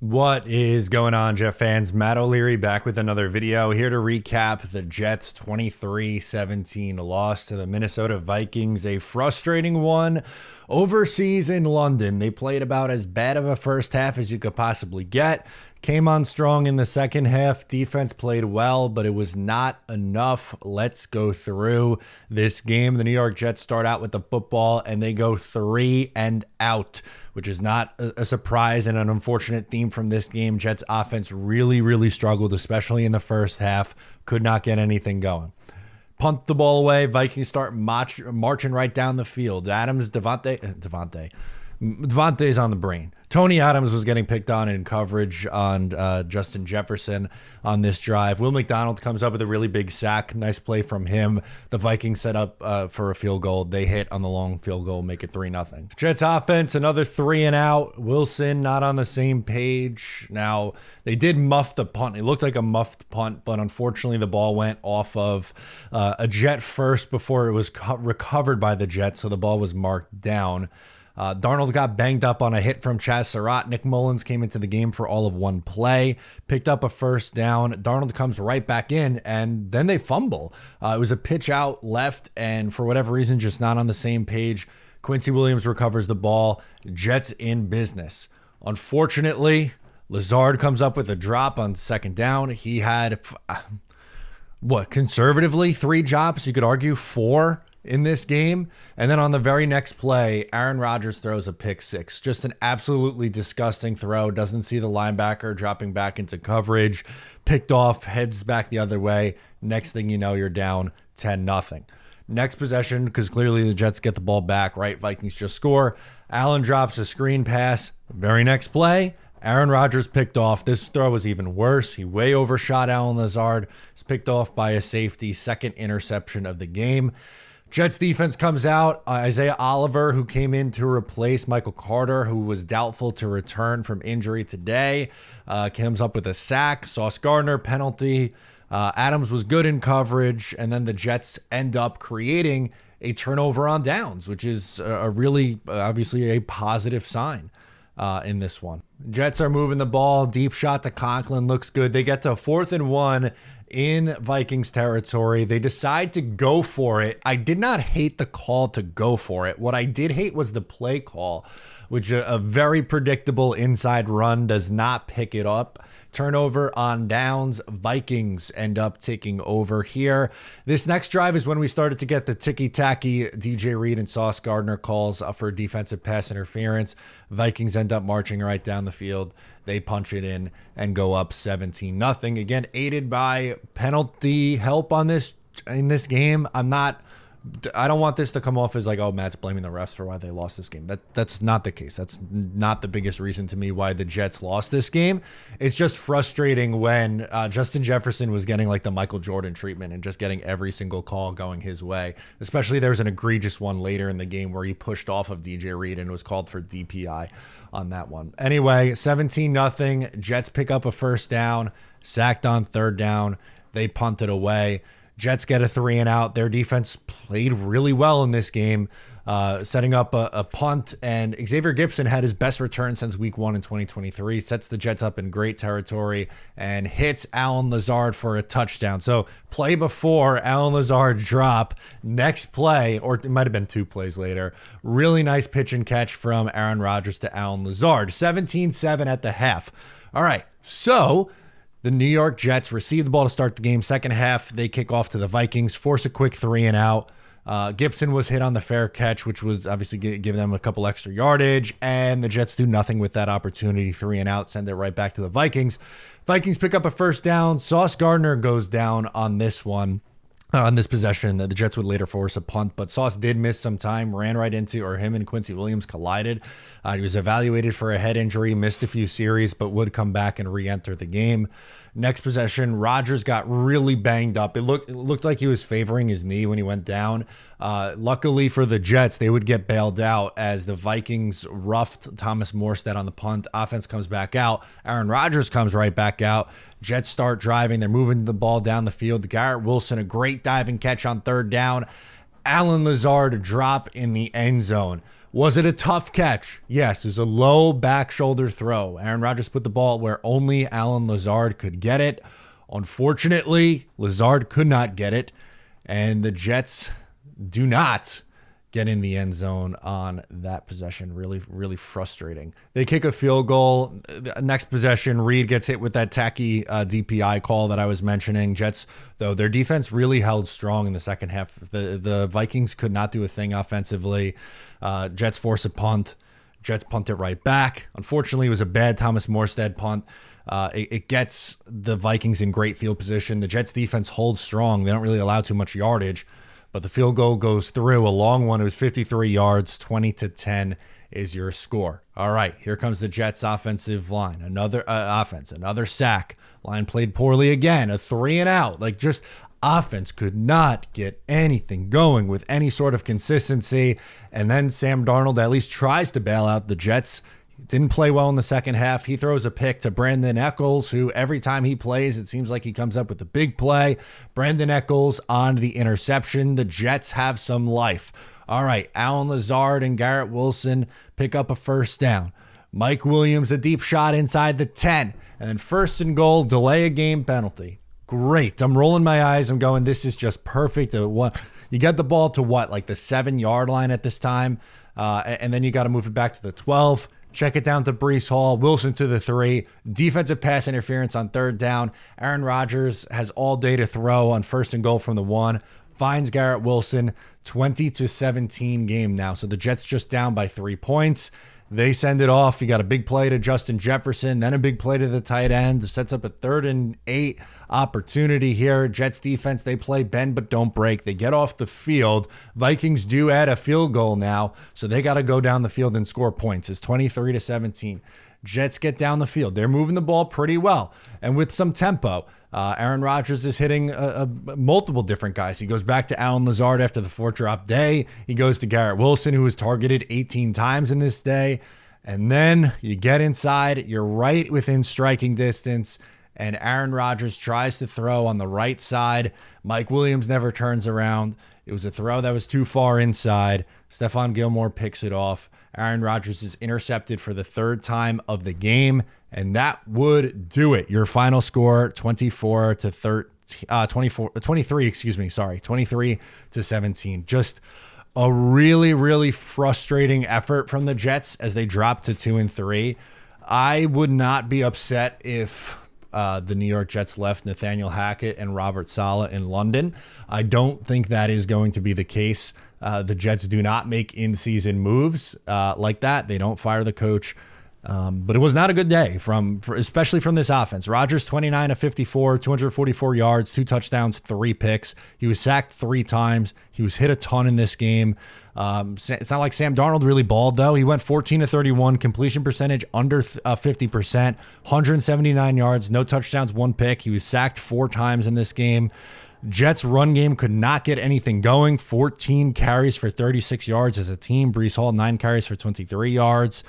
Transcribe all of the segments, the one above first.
What is going on, Jet fans? Matt O'Leary back with another video here to recap the Jets 23-17 loss to the Minnesota Vikings, a frustrating one overseas in London. They played about as bad of a first half as you could possibly get. Came on strong in the second half. Defense played well, but it was not enough. Let's go through this game. The New York Jets start out with the football and they go 3 and out, which is not a surprise and an unfortunate theme from this game. Jets offense really struggled, especially in the first half. Could not get anything going. Punt the ball away. Vikings start marching right down the field. Devontae's on the brain. Tony Adams was getting picked on in coverage on Justin Jefferson on this drive. Will McDonald comes up with a really big sack. Nice play from him. The Vikings set up for a field goal. They hit on the long field goal, make it 3-0. Jets offense, another 3 and out. Wilson not on the same page. Now, they did muff the punt. It looked like a muffed punt, but unfortunately the ball went off of a Jet first before it was recovered by the Jets, so the ball was marked down. Darnold got banged up on a hit from Chaz Surratt. Nick Mullins came into the game for all of one play, picked up a first down. Darnold comes right back in, and then they fumble. It was a pitch out left, and for whatever reason, just not on the same page. Quincy Williams recovers the ball. Jets in business. Unfortunately, Lazard comes up with a drop on second down. He had, conservatively 3 drops? You could argue 4 in this game. And then on the very next play, Aaron Rodgers throws a pick 6. Just an absolutely disgusting throw. Doesn't see the linebacker dropping back into coverage. Picked off, heads back the other way. Next thing you know, you're down 10-0. Next possession, because clearly the Jets get the ball back, right? Vikings just score. Allen drops a screen pass. Very next play, Aaron Rodgers picked off. This throw was even worse. He way overshot Allen Lazard. It's picked off by a safety. Second interception of the game. Jets defense comes out. Isaiah Oliver, who came in to replace Michael Carter, who was doubtful to return from injury today, comes up with a sack. Sauce Gardner penalty. Adams was good in coverage, and then the Jets end up creating a turnover on downs, which is a really, obviously, a positive sign in this one. Jets are moving the ball. Deep shot to Conklin. Looks good. They get to 4th and 1 in Vikings territory. They decide to go for it. I did not hate the call to go for it. What I did hate was the play call, which a very predictable inside run does not pick it up. Turnover on downs. Vikings end up taking over here. This next drive is when we started to get the ticky-tacky DJ Reed and Sauce Gardner calls for defensive pass interference. Vikings end up marching right down the field. They punch it in and go up 17-0. Again, aided by penalty help on this in this game. I don't want this to come off as like, oh, Matt's blaming the refs for why they lost this game. That's not the case. That's not the biggest reason to me why the Jets lost this game. It's just frustrating when Justin Jefferson was getting like the Michael Jordan treatment and just getting every single call going his way. Especially there's an egregious one later in the game where he pushed off of DJ Reed and was called for DPI on that one. Anyway, 17-0. Jets pick up a first down, sacked on 3rd down. They punt it away. Jets get a 3 and out. Their defense played really well in this game, setting up a punt, and Xavier Gipson had his best return since week 1 in 2023, sets the Jets up in great territory, and hits Allen Lazard for a touchdown. So play before Allen Lazard drop, next play, or it might have been 2 plays later, really nice pitch and catch from Aaron Rodgers to Allen Lazard. 17-7 at the half. All right, so the New York Jets receive the ball to start the game. Second half, they kick off to the Vikings, force a quick 3 and out. Gibson was hit on the fair catch, which was obviously giving them a couple extra yardage, and the Jets do nothing with that opportunity. 3 and out, send it right back to the Vikings. Vikings pick up a first down. Sauce Gardner goes down on this one. On this possession, the Jets would later force a punt, but Sauce did miss some time, ran right into, or him and Quincy Williams collided. He was evaluated for a head injury, missed a few series, but would come back and re-enter the game. Next possession, Rodgers got really banged up. It looked like he was favoring his knee when he went down. Luckily for the Jets, they would get bailed out as the Vikings roughed Thomas Morstead on the punt. Offense comes back out. Aaron Rodgers comes right back out. Jets start driving. They're moving the ball down the field. Garrett Wilson, a great diving catch on 3rd down. Allen Lazard drop in the end zone. Was it a tough catch? Yes, it was a low back shoulder throw. Aaron Rodgers put the ball where only Allen Lazard could get it. Unfortunately, Lazard could not get it, and the Jets do not get in the end zone on that possession. Really, really frustrating. They kick a field goal. The next possession, Reed gets hit with that tacky DPI call that I was mentioning. Jets, though, their defense really held strong in the second half. The Vikings could not do a thing offensively. Jets force a punt. Jets punt it right back. Unfortunately, it was a bad Thomas Morstead punt. It gets the Vikings in great field position. The Jets defense holds strong. They don't really allow too much yardage, but the field goal goes through. A long one. It was 53 yards, 20-10 is your score. All right, here comes the Jets offensive line. Another another sack. Line played poorly again. A 3-and-out. Like, just offense could not get anything going with any sort of consistency. And then Sam Darnold at least tries to bail out the Jets. Didn't play well in the second half. He throws a pick to Brandon Echols, who every time he plays, it seems like he comes up with a big play. Brandon Echols on the interception. The Jets have some life. All right, Allen Lazard and Garrett Wilson pick up a first down. Mike Williams, a deep shot inside the 10. And then first and goal, delay a game penalty. Great. I'm rolling my eyes. I'm going, this is just perfect. You get the ball to what, like the 7-yard line at this time? And then you got to move it back to the 12. Check it down to Breece Hall. Wilson to the 3. Defensive pass interference on third down. Aaron Rodgers has all day to throw on first and goal from the 1. Finds Garrett Wilson. 20-17 game now. So the Jets just down by 3 points. They send it off. You got a big play to Justin Jefferson, then a big play to the tight end. It sets up a 3rd and 8 opportunity here. Jets defense, they play bend but don't break. They get off the field. Vikings do add a field goal now, so they got to go down the field and score points. It's 23-17. Jets get down the field. They're moving the ball pretty well and with some tempo. Aaron Rodgers is hitting multiple different guys. He goes back to Allen Lazard after the 4-drop day. He goes to Garrett Wilson, who was targeted 18 times in this day. And then you get inside. You're right within striking distance. And Aaron Rodgers tries to throw on the right side. Mike Williams never turns around. It was a throw that was too far inside. Stephon Gilmore picks it off. Aaron Rodgers is intercepted for the 3rd time of the game, and that would do it. Your final score, 23-17. Just a really, really frustrating effort from the Jets as they drop to 2-3. I would not be upset if the New York Jets left Nathaniel Hackett and Robert Saleh in London. I don't think that is going to be the case. The Jets do not make in-season moves like that. They don't fire the coach. But it was not a good day, especially from this offense. Rodgers, 29-54, 244 yards, 2 touchdowns, 3 picks. He was sacked 3 times. He was hit a ton in this game. It's not like Sam Darnold really balled, though. He went 14-31, completion percentage under 50%, 179 yards, no touchdowns, 1 pick. He was sacked 4 times in this game. Jets run game could not get anything going. 14 carries for 36 yards as a team. Breece Hall, 9 carries for 23 yards.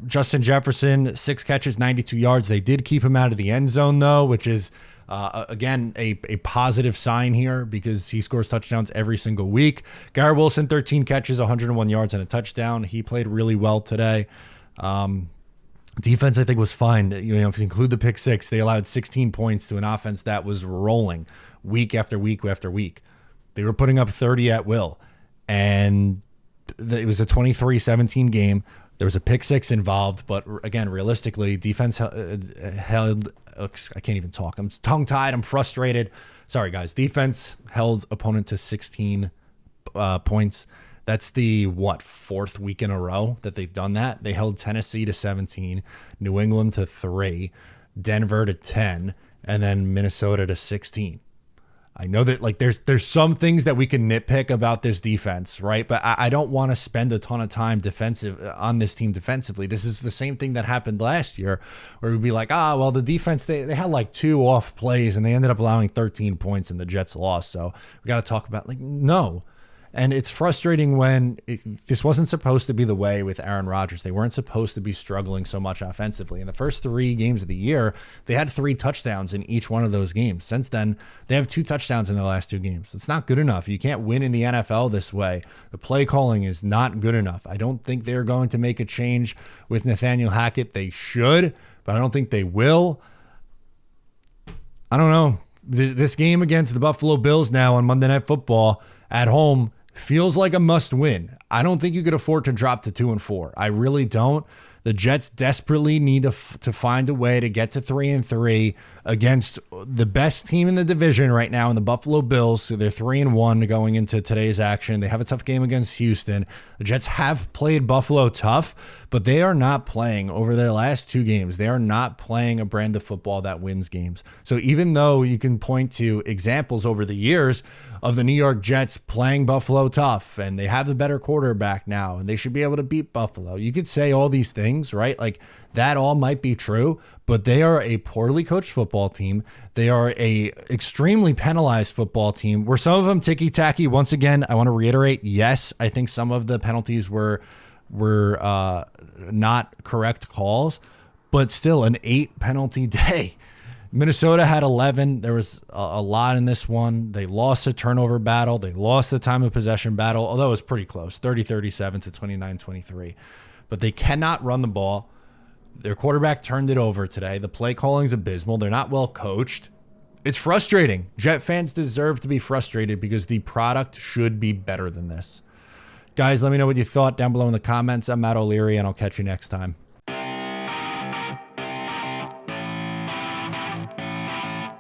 Justin Jefferson, 6 catches, 92 yards. They did keep him out of the end zone, though, which is, again, a positive sign here because he scores touchdowns every single week. Garrett Wilson, 13 catches, 101 yards, and a touchdown. He played really well today. Defense, I think, was fine. If you include the pick 6, they allowed 16 points to an offense that was rolling week after week after week. They were putting up 30 at will, and it was a 23-17 game. There was a pick 6 involved, but again, realistically, defense held. I can't even talk. I'm tongue-tied. I'm frustrated. Sorry, guys. Defense held opponent to 16 points. That's the 4th week in a row that they've done that. They held Tennessee to 17, New England to 3, Denver to 10, and then Minnesota to 16. I know that there's some things that we can nitpick about this defense, right? But I don't want to spend a ton of time on this team defensively. This is the same thing that happened last year where we'd be like, the defense, they had 2 off plays and they ended up allowing 13 points and the Jets lost. So we got to talk about no. And it's frustrating when this wasn't supposed to be the way with Aaron Rodgers. They weren't supposed to be struggling so much offensively. In the first 3 games of the year, they had 3 touchdowns in each one of those games. Since then, they have 2 touchdowns in their last 2 games. It's not good enough. You can't win in the NFL this way. The play calling is not good enough. I don't think they're going to make a change with Nathaniel Hackett. They should, but I don't think they will. I don't know. This game against the Buffalo Bills now on Monday Night Football at home feels like a must win. I don't think you could afford to drop to 2-4. I really don't. The Jets desperately need to find a way to get to 3-3 against the best team in the division right now in the Buffalo Bills. So they're 3-1 going into today's action. They have a tough game against Houston. The Jets have played Buffalo tough, but they are not playing over their last 2 games. They are not playing a brand of football that wins games. So even though you can point to examples over the years of the New York Jets playing Buffalo tough, and they have the better quarterback now, and they should be able to beat Buffalo. You could say all these things, right? Like that all might be true, but they are a poorly coached football team. They are a extremely penalized football team. Were some of them ticky-tacky? Once again, I want to reiterate, yes, I think some of the penalties were not correct calls, but still an 8 penalty day. Minnesota had 11. There was a lot in this one. They lost the turnover battle. They lost the time of possession battle, although it was pretty close, 30-37 to 29-23. But they cannot run the ball. Their quarterback turned it over today. The play calling is abysmal. They're not well coached. It's frustrating. Jet fans deserve to be frustrated because the product should be better than this. Guys, let me know what you thought down below in the comments. I'm Matt O'Leary, and I'll catch you next time.